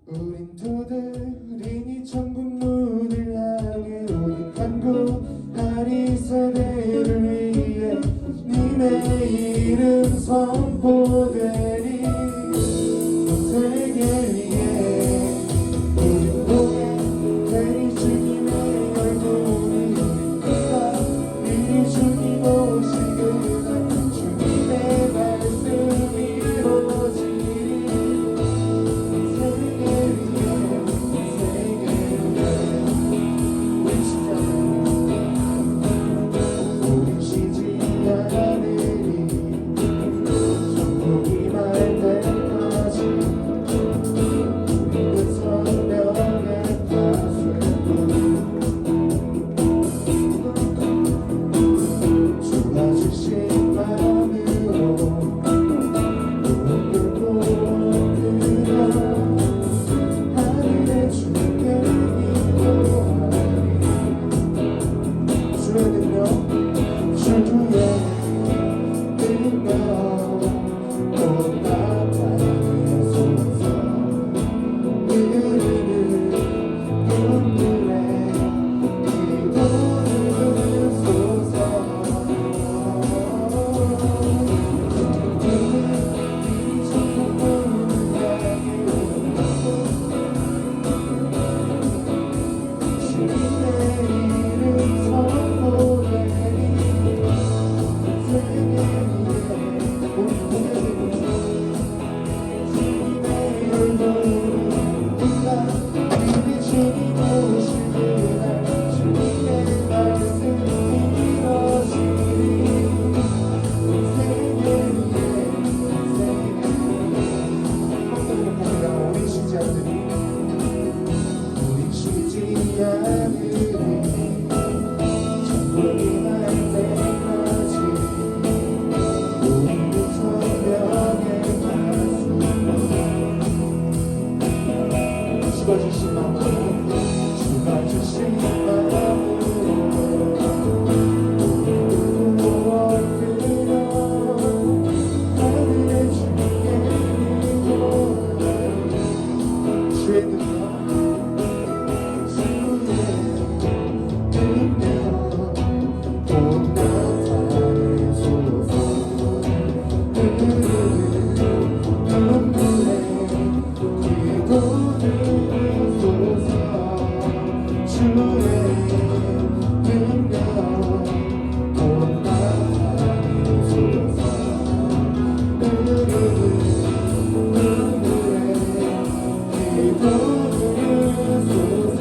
우린 두드리니 천국문을 향해 우린 간구하리 세대를 위해 님의 이름 선포되리 온 세계 위에 우린 보게 되리 주님의 얼굴이 우리 주님 오실 그날 주님의 말씀이 이루어지리 우리 쉬지 않으리 천국이 말 때까지 그 성령의 가슴 주가 주신 마음으로 눈을 보들어 하늘의 주께 기도하리 주의 능력 주의 능력 곧 나타내소서 흐르는 눈물에 기도를 쏘서 이 천국문을 향해 주님의 이름 선포되리 세계 위에 주님의 얼굴을 불러 우리 주님 오실 그날 주님의 말씀이 이루어지리 세계 위에 우리 쉬지 않으리 우리 쉬지 않으리 천국이 날 때까지 우리 그 성령의 가슴 주가 주신 마음으로 주가 주신 마음으로 무엇들어 하늘의 주께 기도하리 주의 능력 곧 나타내소서 흐르는 눈물에 기도를 쏘서 주의 능력 곧 나타내소서 흐르는 눈물에 기도를 쏘서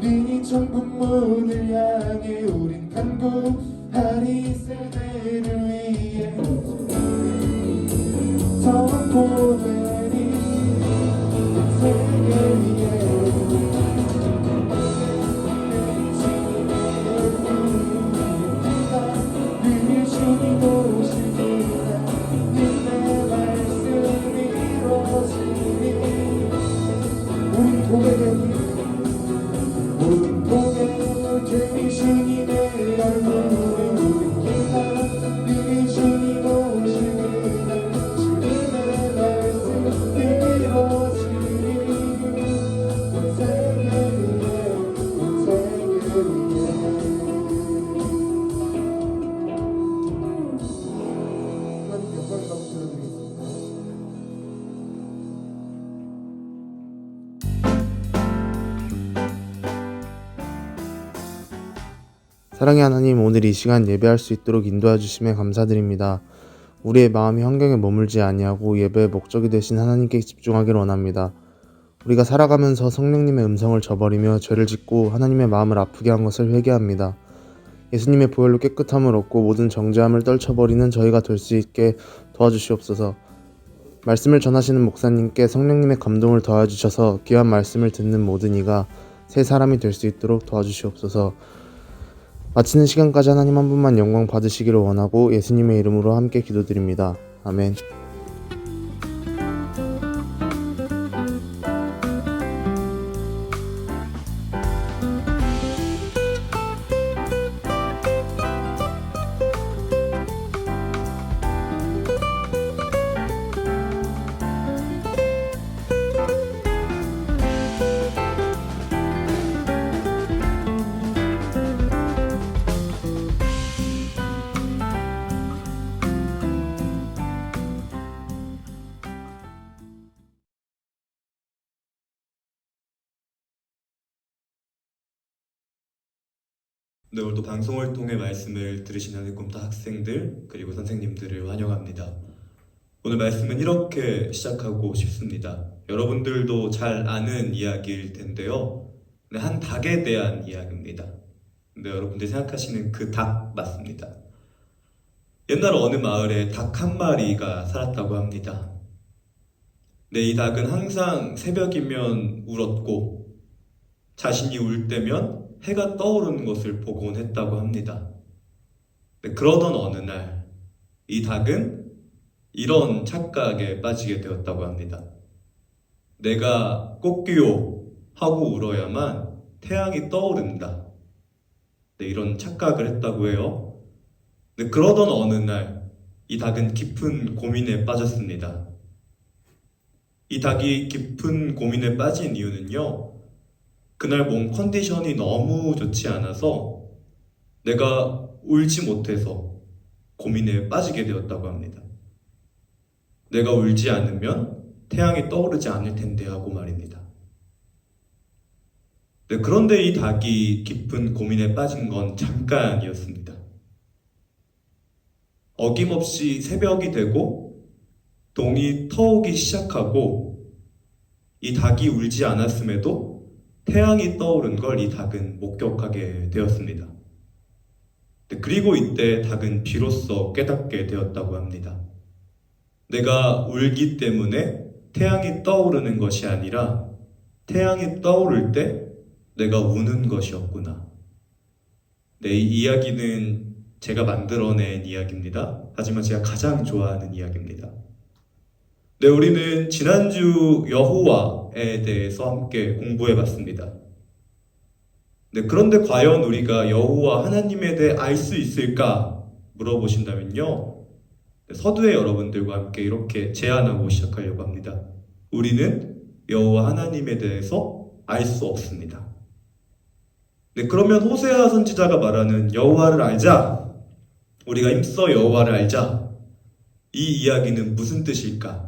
우린 천국문을 향해 우린 간구하리 세대를 위해 선포되리 세계 위에 늘 주님 오시기를 님의 말씀이 이루어지리 우린 고백하니 우린 보게 되니 주님의 얼굴을 우린 기다리니 주님 오실 그날 주님의 말씀이 이루어지리 온 세계 위에 온 세계 위에 하나님 영광의 박수 들어드리겠습니다. 사랑의 하나님, 오늘 이 시간 예배할 수 있도록 인도해 주심에 감사드립니다. 우리의 마음이 환경에 머물지 아니하고 예배의 목적이 되신 하나님께 집중하기를 원합니다. 우리가 살아가면서 성령님의 음성을 저버리며 죄를 짓고 하나님의 마음을 아프게 한 것을 회개합니다. 예수님의 보혈로 깨끗함을 얻고 모든 정죄함을 떨쳐버리는 저희가 될 수 있게 도와주시옵소서. 말씀을 전하시는 목사님께 성령님의 감동을 더해주셔서 귀한 말씀을 듣는 모든 이가 새 사람이 될 수 있도록 도와주시옵소서. 마치는 시간까지 하나님 한 분만 영광 받으시기를 원하고 예수님의 이름으로 함께 기도드립니다. 아멘. 네, 오늘도 방송을 통해 말씀을 들으시는 꿈타 학생들 그리고 선생님들을 환영합니다. 오늘 말씀은 이렇게 시작하고 싶습니다. 여러분들도 잘 아는 이야기일 텐데요. 네, 한 닭에 대한 이야기입니다. 네, 여러분들이 생각하시는 그 닭 맞습니다. 옛날 어느 마을에 닭 한 마리가 살았다고 합니다. 네, 이 닭은 항상 새벽이면 울었고 자신이 울 때면 해가 떠오르는 것을 보곤 했다고 합니다. 네, 그러던 어느 날 이 닭은 이런 착각에 빠지게 되었다고 합니다. 내가 꽃기요 하고 울어야만 태양이 떠오른다. 네, 이런 착각을 했다고 해요. 네, 그러던 어느 날 이 닭은 깊은 고민에 빠졌습니다. 이 닭이 깊은 고민에 빠진 이유는요, 그날 몸 컨디션이 너무 좋지 않아서 내가 울지 못해서 고민에 빠지게 되었다고 합니다. 내가 울지 않으면 태양이 떠오르지 않을 텐데 하고 말입니다. 네, 그런데 이 닭이 깊은 고민에 빠진 건 잠깐이었습니다. 어김없이 새벽이 되고 동이 터오기 시작하고 이 닭이 울지 않았음에도 태양이 떠오른 걸 이 닭은 목격하게 되었습니다. 그리고 이때 닭은 비로소 깨닫게 되었다고 합니다. 내가 울기 때문에 태양이 떠오르는 것이 아니라 태양이 떠오를 때 내가 우는 것이었구나. 네, 이 이야기는 제가 만들어낸 이야기입니다. 하지만 제가 가장 좋아하는 이야기입니다. 네, 우리는 지난주 여호와에 대해서 함께 공부해봤습니다. 네, 그런데 과연 우리가 여호와 하나님에 대해 알 수 있을까 물어보신다면요, 네, 서두에 여러분들과 함께 이렇게 제안하고 시작하려고 합니다. 우리는 여호와 하나님에 대해서 알 수 없습니다. 네, 그러면 호세아 선지자가 말하는 여호와를 알자, 우리가 힘써 여호와를 알자, 이 이야기는 무슨 뜻일까?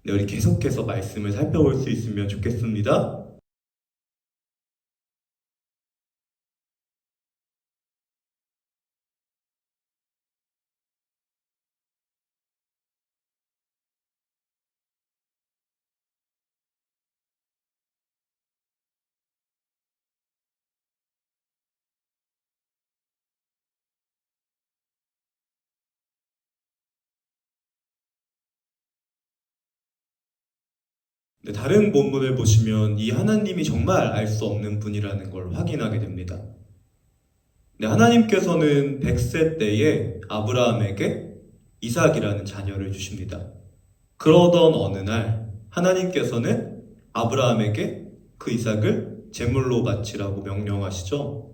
네, 우리 계속해서 말씀을 살펴볼 수 있으면 좋겠습니다. 네, 다른 본문을 보시면 이 하나님이 정말 알 수 없는 분이라는 걸 확인하게 됩니다. 네, 하나님께서는 100세 때에 아브라함에게 이삭이라는 자녀를 주십니다. 그러던 어느 날 하나님께서는 아브라함에게 그 이삭을 제물로 바치라고 명령하시죠.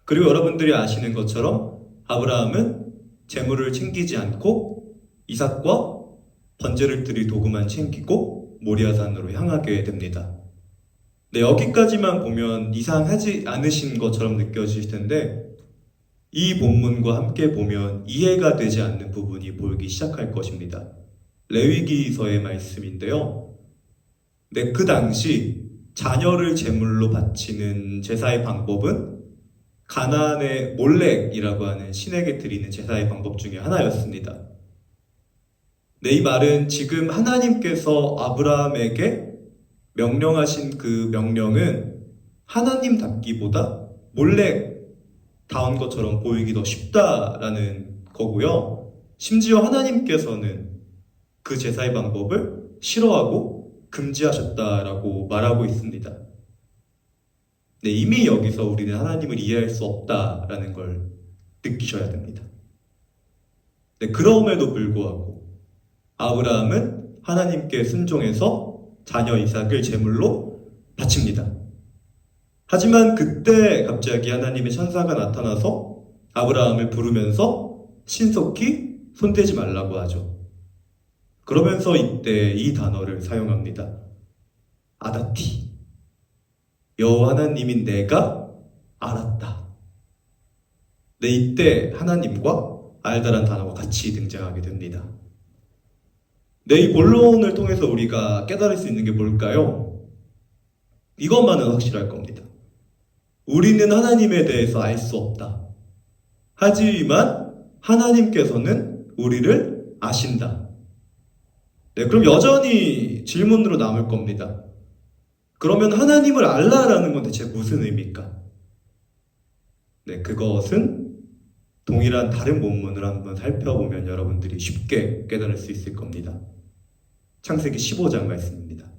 그리고 여러분들이 아시는 것처럼 아브라함은 제물을 챙기지 않고 이삭과 번제를 드릴 도구만 챙기고 모리아산으로 향하게 됩니다. 네, 여기까지만 보면 이상하지 않으신 것처럼 느껴지실 텐데 이 본문과 함께 보면 이해가 되지 않는 부분이 보이기 시작할 것입니다. 레위기서의 말씀인데요. 네, 그 당시 자녀를 제물로 바치는 제사의 방법은 가나안의 몰렉이라고 하는 신에게 드리는 제사의 방법 중에 하나였습니다. 네, 이 말은 지금 하나님께서 아브라함에게 명령하신 그 명령은 하나님답기보다 몰렉다운 것처럼 보이기 더 쉽다라는 거고요. 심지어 하나님께서는 그 제사의 방법을 싫어하고 금지하셨다라고 말하고 있습니다. 네, 이미 여기서 우리는 하나님을 이해할 수 없다라는 걸 느끼셔야 됩니다. 네, 그럼에도 불구하고 아브라함은 하나님께 순종해서 자녀 이삭을 제물로 바칩니다. 하지만 그때 갑자기 하나님의 천사가 나타나서 아브라함을 부르면서 신속히 손대지 말라고 하죠. 그러면서 이때 이 단어를 사용합니다. 아다티. 여호와 하나님인 내가 알았다. 네, 이때 하나님과 알다란 단어가 같이 등장하게 됩니다. 네, 이 본론을 통해서 우리가 깨달을 수 있는 게 뭘까요? 이것만은 확실할 겁니다. 우리는 하나님에 대해서 알 수 없다. 하지만 하나님께서는 우리를 아신다. 네, 그럼 여전히 질문으로 남을 겁니다. 그러면 하나님을 알라라는 건 대체 무슨 의미일까? 네, 그것은 동일한 다른 본문을 한번 살펴보면 여러분들이 쉽게 깨달을 수 있을 겁니다. 창세기 15장 말씀입니다.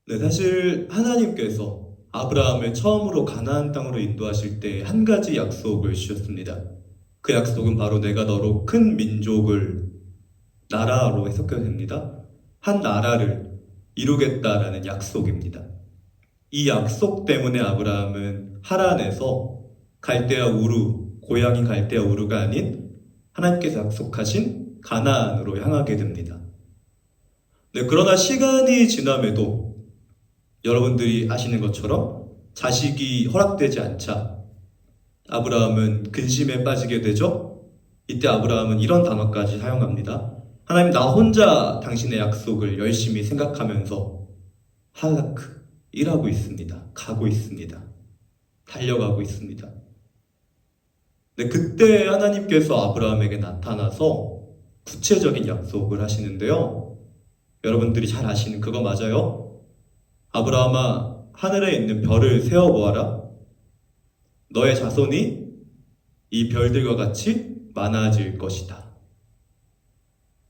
네, 사실 하나님께서 아브라함을 처음으로 가나안 땅으로 인도하실 때 한 가지 약속을 주셨습니다. 그 약속은 바로 내가 너로 큰 민족을 나라로 해석해도 됩니다. 한 나라를 이루겠다라는 약속입니다. 이 약속 때문에 아브라함은 하란에서 갈대아 우르, 고향인 갈대아 우르가 아닌 하나님께서 약속하신 가나안으로 향하게 됩니다. 네, 그러나 시간이 지남에도 여러분들이 아시는 것처럼 자식이 허락되지 않자 아브라함은 근심에 빠지게 되죠. 이때 아브라함은 이런 단어까지 사용합니다. 하나님, 나 혼자 당신의 약속을 열심히 생각하면서 할라크, 일하고 있습니다. 가고 있습니다. 달려가고 있습니다. 네, 그때 하나님께서 아브라함에게 나타나서 구체적인 약속을 하시는데요. 여러분들이 잘 아시는 그거 맞아요? 아브라함아, 하늘에 있는 별을 세어보아라. 너의 자손이 이 별들과 같이 많아질 것이다.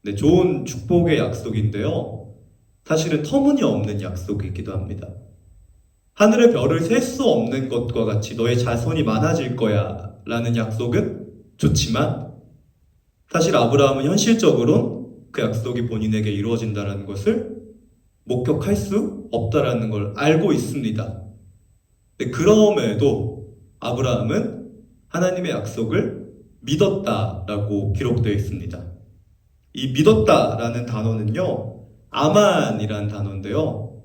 네, 좋은 축복의 약속인데요. 사실은 터무니없는 약속이기도 합니다. 하늘의 별을 셀 수 없는 것과 같이 너의 자손이 많아질 거야 라는 약속은 좋지만 사실 아브라함은 현실적으로 그 약속이 본인에게 이루어진다는 것을 목격할 수 없다라는 걸 알고 있습니다. 그럼에도 아브라함은 하나님의 약속을 믿었다라고 기록되어 있습니다. 이 믿었다라는 단어는요, 아만이라는 단어인데요.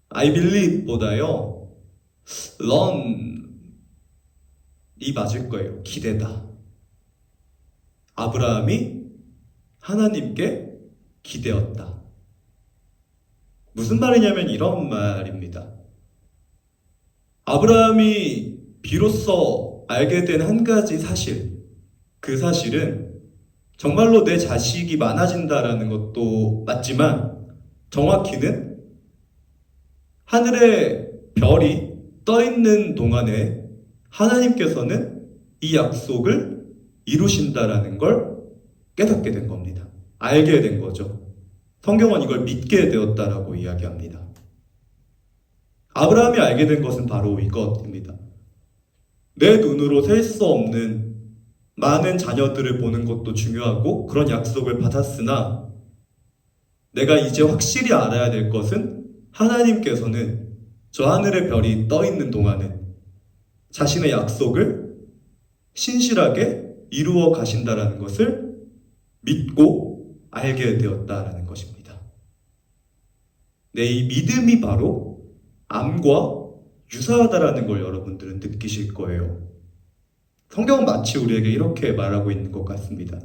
I believe보다요, learn이 맞을 거예요. 기대다. 아브라함이 하나님께 기대었다. 무슨 말이냐면 이런 말입니다. 아브라함이 비로소 알게 된 한 가지 사실, 그 사실은 정말로 내 자식이 많아진다라는 것도 맞지만 정확히는 하늘에 별이 떠 있는 동안에 하나님께서는 이 약속을 이루신다라는 걸 깨닫게 된 겁니다. 알게 된 거죠. 성경은 이걸 믿게 되었다라고 이야기합니다. 아브라함이 알게 된 것은 바로 이것입니다. 내 눈으로 셀 수 없는 많은 자녀들을 보는 것도 중요하고 그런 약속을 받았으나 내가 이제 확실히 알아야 될 것은 하나님께서는 저 하늘의 별이 떠 있는 동안은 자신의 약속을 신실하게 이루어 가신다라는 것을 믿고 알게 되었다라는 것입니다. 네, 이 믿음이 바로 암과 유사하다라는 걸 여러분들은 느끼실 거예요. 성경은 마치 우리에게 이렇게 말하고 있는 것 같습니다.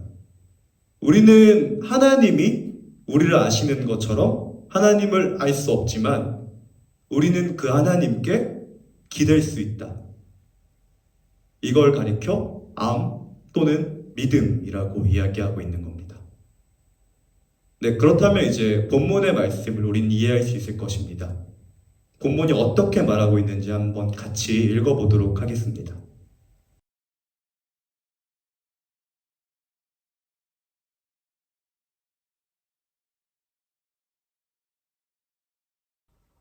우리는 하나님이 우리를 아시는 것처럼 하나님을 알 수 없지만 우리는 그 하나님께 기댈 수 있다. 이걸 가리켜 암 또는 믿음이라고 이야기하고 있는 겁니다. 네, 그렇다면 이제 본문의 말씀을 우린 이해할 수 있을 것입니다. 본문이 어떻게 말하고 있는지 한번 같이 읽어보도록 하겠습니다.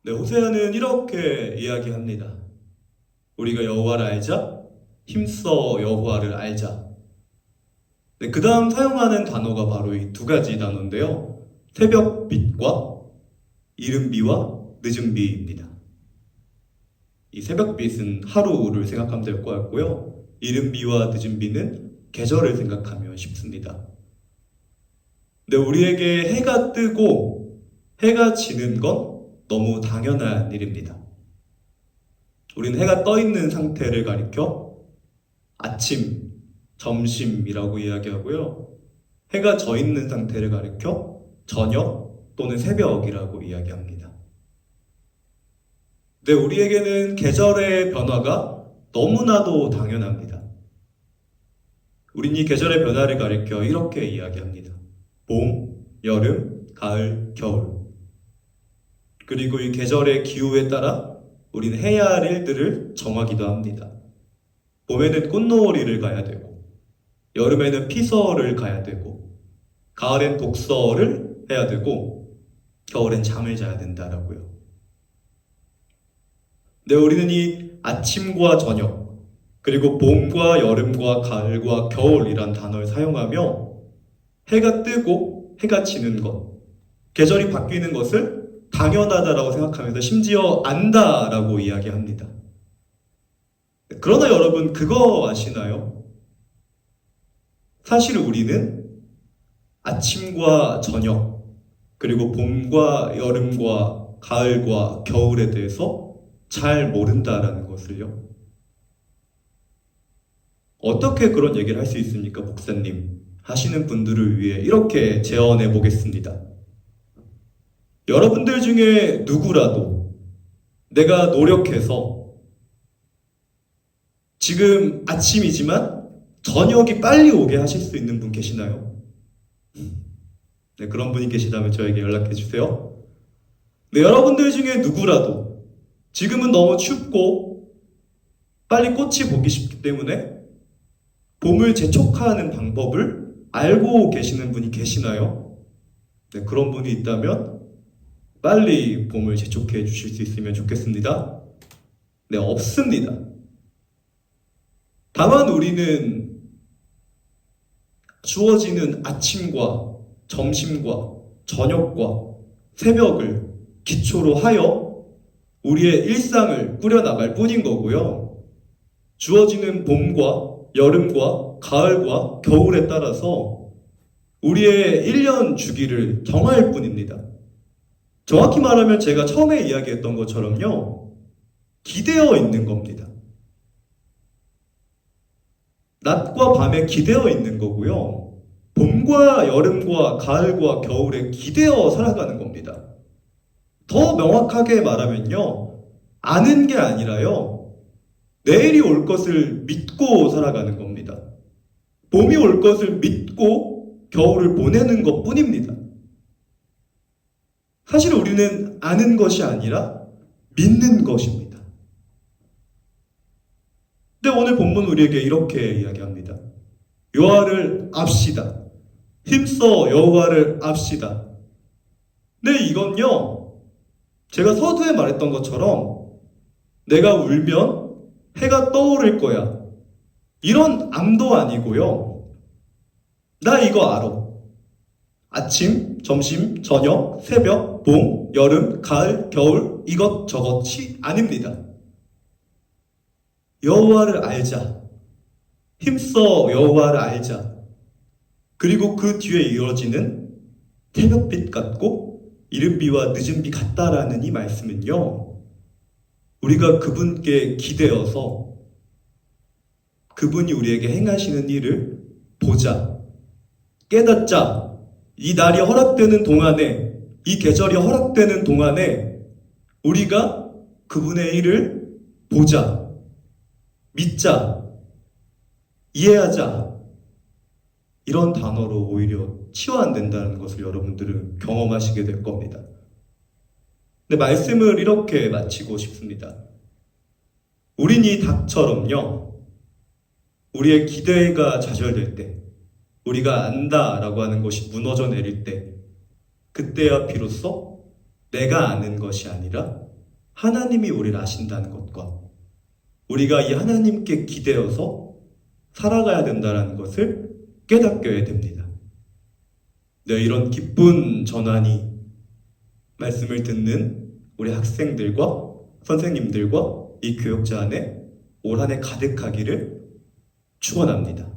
네, 호세아는 이렇게 이야기합니다. 우리가 여호와를 알자, 힘써 여호와를 알자. 네, 그 다음 사용하는 단어가 바로 이 두 가지 단어인데요. 새벽빛과 이른비와 늦은비입니다. 이 새벽빛은 하루를 생각하면 될 것 같고요. 이른비와 늦은비는 계절을 생각하면 쉽습니다. 근데 우리에게 해가 뜨고 해가 지는 건 너무 당연한 일입니다. 우리는 해가 떠 있는 상태를 가리켜 아침, 점심이라고 이야기하고요. 해가 져 있는 상태를 가리켜 저녁 또는 새벽이라고 이야기합니다. 근데 우리에게는 계절의 변화가 너무나도 당연합니다. 우린 이 계절의 변화를 가리켜 이렇게 이야기합니다. 봄, 여름, 가을, 겨울. 그리고 이 계절의 기후에 따라 우리는 해야 할 일들을 정하기도 합니다. 봄에는 꽃놀이를 가야 되고, 여름에는 피서를 가야 되고, 가을엔 독서를 해야 되고, 겨울엔 잠을 자야 된다라고요. 근데 우리는 이 아침과 저녁, 그리고 봄과 여름과 가을과 겨울이란 단어를 사용하며 해가 뜨고 해가 지는 것, 계절이 바뀌는 것을 당연하다라고 생각하면서 심지어 안다라고 이야기합니다. 그러나 여러분 그거 아시나요? 사실 우리는 아침과 저녁, 그리고 봄과 여름과 가을과 겨울에 대해서 잘 모른다라는 것을요. 어떻게 그런 얘기를 할 수 있습니까, 목사님? 하시는 분들을 위해 이렇게 제언해 보겠습니다. 여러분들 중에 누구라도 내가 노력해서 지금 아침이지만 저녁이 빨리 오게 하실 수 있는 분 계시나요? 네, 그런 분이 계시다면 저에게 연락해 주세요. 네, 여러분들 중에 누구라도 지금은 너무 춥고 빨리 꽃이 보기 쉽기 때문에 봄을 재촉하는 방법을 알고 계시는 분이 계시나요? 네, 그런 분이 있다면 빨리 봄을 재촉해 주실 수 있으면 좋겠습니다. 네, 없습니다. 다만 우리는 주어지는 아침과 점심과 저녁과 새벽을 기초로 하여 우리의 일상을 꾸려나갈 뿐인 거고요. 주어지는 봄과 여름과 가을과 겨울에 따라서 우리의 1년 주기를 정할 뿐입니다. 정확히 말하면 제가 처음에 이야기했던 것처럼요, 기대어 있는 겁니다. 낮과 밤에 기대어 있는 거고요. 봄과 여름과 가을과 겨울에 기대어 살아가는 겁니다. 더 명확하게 말하면요, 아는 게 아니라요, 내일이 올 것을 믿고 살아가는 겁니다. 봄이 올 것을 믿고 겨울을 보내는 것 뿐입니다. 사실 우리는 아는 것이 아니라 믿는 것입니다. 근데 오늘 본문 우리에게 이렇게 이야기합니다. 여호와를 압시다. 힘써 여호와를 압시다. 근데 이건요, 제가 서두에 말했던 것처럼 내가 울면 해가 떠오를 거야, 이런 암도 아니고요. 나 이거 알아. 아침, 점심, 저녁, 새벽, 봄, 여름, 가을, 겨울, 이것저것이 아닙니다. 여호와를 알자. 힘써 여호와를 알자. 그리고 그 뒤에 이어지는 새벽빛 같고 이른비와 늦은비 같다라는 이 말씀은요, 우리가 그분께 기대어서 그분이 우리에게 행하시는 일을 보자, 깨닫자. 이 날이 허락되는 동안에, 이 계절이 허락되는 동안에 우리가 그분의 일을 보자, 믿자, 이해하자, 이런 단어로 오히려 치환된다는 것을 여러분들은 경험하시게 될 겁니다. 근데 말씀을 이렇게 마치고 싶습니다. 우린 이 닭처럼요, 우리의 기대가 좌절될 때, 우리가 안다라고 하는 것이 무너져 내릴 때, 그때야 비로소 내가 아는 것이 아니라 하나님이 우리를 아신다는 것과 우리가 이 하나님께 기대어서 살아가야 된다는 것을 깨닫게 됩니다. 네, 이런 기쁜 전환이 말씀을 듣는 우리 학생들과 선생님들과 이 교육자 안에 올 한 해 가득하기를 축원합니다.